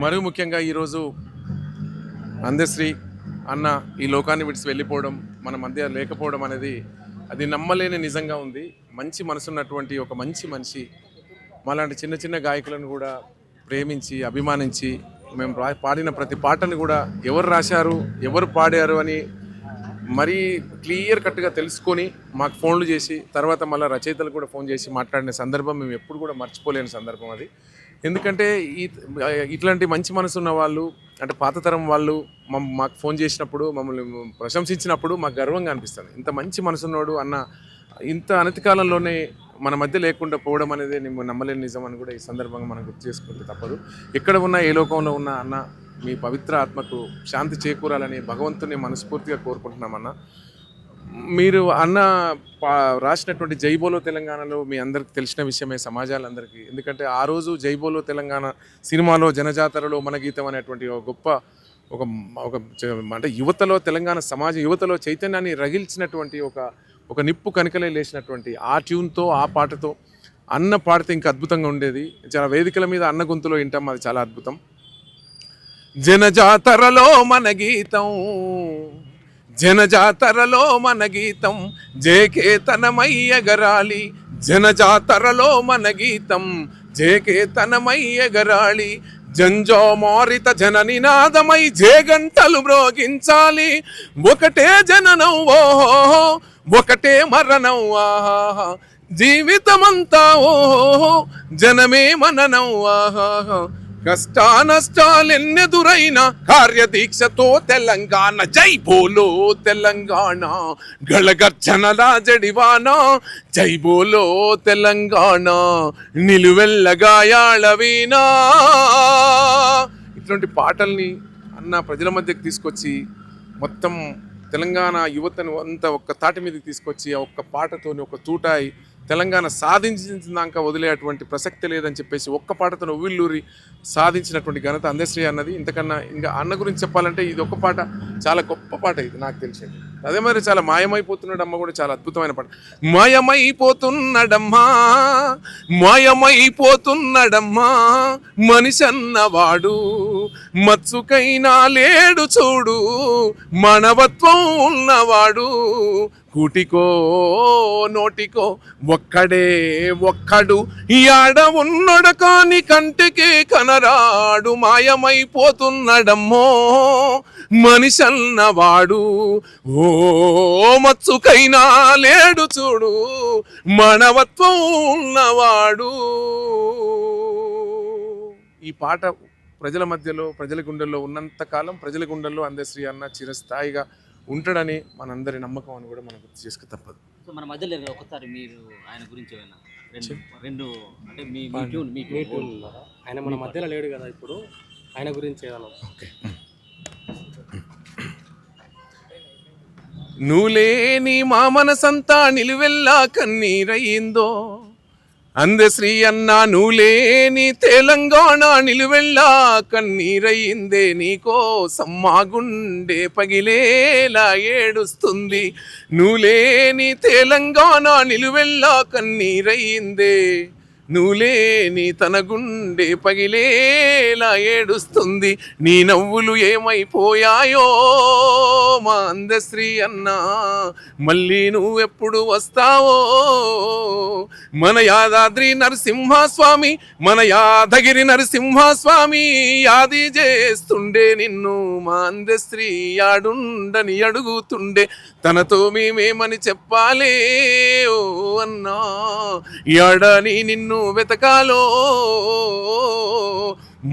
మరీ ముఖ్యంగా ఈరోజు అందశ్రీ అన్న ఈ లోకాన్ని విడిచి వెళ్ళిపోవడం, మన మధ్య లేకపోవడం అనేది అది నమ్మలేని నిజంగా ఉంది. మంచి మనసున్నటువంటి ఒక మంచి మనిషి. మాలాంటి చిన్న చిన్న గాయకులను కూడా ప్రేమించి, అభిమానించి, మేము పాడిన ప్రతి పాటను కూడా ఎవరు రాశారు, ఎవరు పాడారు అని మరీ క్లియర్ కట్గా తెలుసుకొని మాకు ఫోన్లు చేసి, తర్వాత మళ్ళీ రచయితలు కూడా ఫోన్ చేసి మాట్లాడిన సందర్భం మేము ఎప్పుడు కూడా మర్చిపోలేని సందర్భం అది. ఎందుకంటే ఇట్లాంటి మంచి మనసు ఉన్న వాళ్ళు, అంటే పాత తరం వాళ్ళు మాకు ఫోన్ చేసినప్పుడు, మమ్మల్ని ప్రశంసించినప్పుడు మాకు గర్వంగా అనిపిస్తుంది. ఇంత మంచి మనసున్నోడు అన్న ఇంత అనతి కాలంలోనే మన మధ్య లేకుండా పోవడం అనేది నేను నమ్మలేని నిజం అని కూడా ఈ సందర్భంగా మనం గుర్తు చేసుకుంటే తప్పదు. ఎక్కడ ఉన్నా, ఏ లోకంలో ఉన్నా అన్న మీ పవిత్ర ఆత్మకు శాంతి చేకూరాలని భగవంతుని మనస్ఫూర్తిగా కోరుకుంటున్నామన్న. మీరు అన్న రాసినటువంటి జైబోలో తెలంగాణలో మీ అందరికి తెలిసిన విషయమే సమాజాలందరికీ. ఎందుకంటే ఆ రోజు జైబోలో తెలంగాణ సినిమాలో జనజాతరలో మన గీతం అనేటువంటి ఒక గొప్ప ఒక అంటే యువతలో, తెలంగాణ సమాజ యువతలో చైతన్యాన్ని రగిల్చినటువంటి ఒక నిప్పు కనికలే లేచినటువంటి ఆ ట్యూన్తో, ఆ పాటతో అన్న పాడితే ఇంకా అద్భుతంగా ఉండేది. చాలా వేదికల మీద అన్న గొంతులో వింటాం, అది చాలా అద్భుతం. జనజాతరలో మన గీతం, జనజాతరలో మన గీతం, జేకేతనమై ఎగరాలి. జనజాతరలో మన గీతం, జేకేతనమై ఎగరాలి. జంజోమారిత జన నినాదమై జేగంటలు మ్రోగించాలి. ఒకటే జననం ఓహో, ఒకటే మరణం ఆహా, జీవితమంతా ఓహో, జనమే మననం ఆహా. కష్టానష్టాలెన్నెదురైన కార్యదీక్షతో తెలంగాణ, జై బోలో తెలంగాణ, గళగర్జనల జడివాన, జై బోలో తెలంగాణ, నిలువెల్ల గాయాళ వీణా. ఇట్లాంటి పాటల్ని అన్న ప్రజల మధ్యకి తీసుకొచ్చి మొత్తం తెలంగాణ యువతను అంతా ఒక్క తాటి మీదకి తీసుకొచ్చి ఆ ఒక్క పాటతోని ఒక తూటాయి తెలంగాణ సాధించినాక వదిలేటువంటి ప్రసక్తి లేదని చెప్పేసి ఒక్క పాటతో ఉవ్విల్లూరి సాధించినటువంటి ఘనత అందశ్రీ అన్నది. ఇంతకన్నా ఇంకా అన్న గురించి చెప్పాలంటే ఇది ఒక్క పాట చాలా గొప్ప పాట, ఇది నాకు తెలిసేది. అదే మరి చాలా మాయమైపోతున్నాడమ్మ కూడా చాలా అద్భుతమైన పాట. మాయమైపోతున్నాడమ్మా, మాయమైపోతున్నాడమ్మా మనిషి అన్నవాడు, మత్సుకైనా లేడు చూడు మానవత్వం ఉన్నవాడు. కూటికో నోటికో ఒక్కడు యాడ ఉన్నడు కాని కంటికి కనరాడు. మాయమైపోతున్నాడమ్మో మనిషన్నవాడు, ఓ మత్సుకైనా లేడు చూడు మానవత్వం ఉన్నవాడు. ఈ పాట ప్రజల మధ్యలో, ప్రజల గుండెల్లో ఉన్నంతకాలం ప్రజల గుండెల్లో అందశ్రీ అన్న చిరస్థాయిగా ఉంటాడని మనందరి నమ్మకం అని కూడా మనం గుర్తు చేసుకో తప్పదు. సో మన మధ్యలో ఒకసారి మీరు ఆయన గురించి ఏమైనా రెండు అంటే మీ ఆయన మన మధ్యలో లేడు కదా ఇప్పుడు, ఆయన గురించి ఏదైనా. ఓకే. నువ్వులేని మా మనసంతా నిలువెల్లా కన్నీరయ్యిందో అందశ్రీ అన్న, నువ్వులేని తెలంగాణ నిలువెల్లా కన్నీరయ్యిందే. నీకోసం మా గుండె పగిలేలా ఏడుస్తుంది. నువ్వులేని తెలంగాణ నిలువెల్లా కన్నీరయ్యిందే. నువ్వులేని తన గుండె పగిలేలా ఏడుస్తుంది. నీ నవ్వులు ఏమైపోయాయో మా అందశ్రీ అన్న, మళ్ళీ నువ్వెప్పుడు వస్తావో. మన యాదాద్రి నరసింహస్వామి, మన యాదగిరి నరసింహస్వామి యాది చేస్తుండే నిన్ను. మా అందశ్రీ యాడుండని అడుగుతుండే, తనతో మేమేమని చెప్పాలే ఓ అన్నా. యాడని నిన్ను వెతకాలో,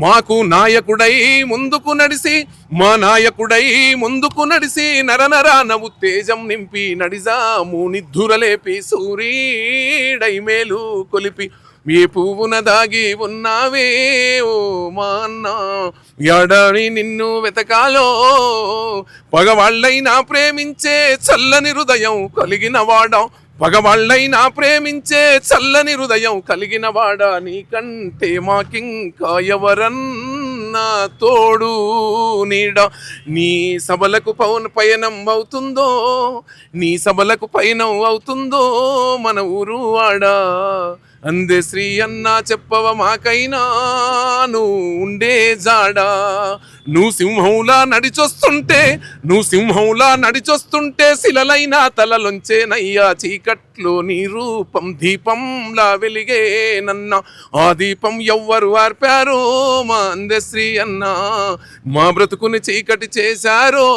మాకు నాయకుడై ముందుకు నడిసి, మా నాయకుడై ముందుకు నడిసి నరనరాన ఉత్తేజం నింపి నడిజాము నిద్ధురలేపి సూరీడై మేలు కొలిపి ఏ పువ్వున దాగి ఉన్నావే ఓ మా అన్న. యాడని నిన్ను వెతకాలో, పగవాళ్ళైనా ప్రేమించే చల్లని హృదయం కలిగిన వాడా, పగవాళ్ళైనా ప్రేమించే చల్లని హృదయం కలిగిన వాడా, నీకంటే మాకింకా ఎవరన్నా తోడు నీడ. నీ సభలకు పయనం అవుతుందో, నీ సభలకు పయనం అవుతుందో మన ఊరు వాడా. అందే శ్రీ అన్న చెప్పవ మాకైనా నువ్వు ఉండే జాడా. నువ్వు సింహంలా నడిచొస్తుంటే శిలలైన తలలొంచేనయ్యా చీకట్లో నీ రూపం దీపంలా వెలిగేనన్నా. ఆ దీపం ఎవ్వరు ఆర్పారో మా అందశ్రీ అన్న, మా బ్రతుకుని చీకటి చేశారో.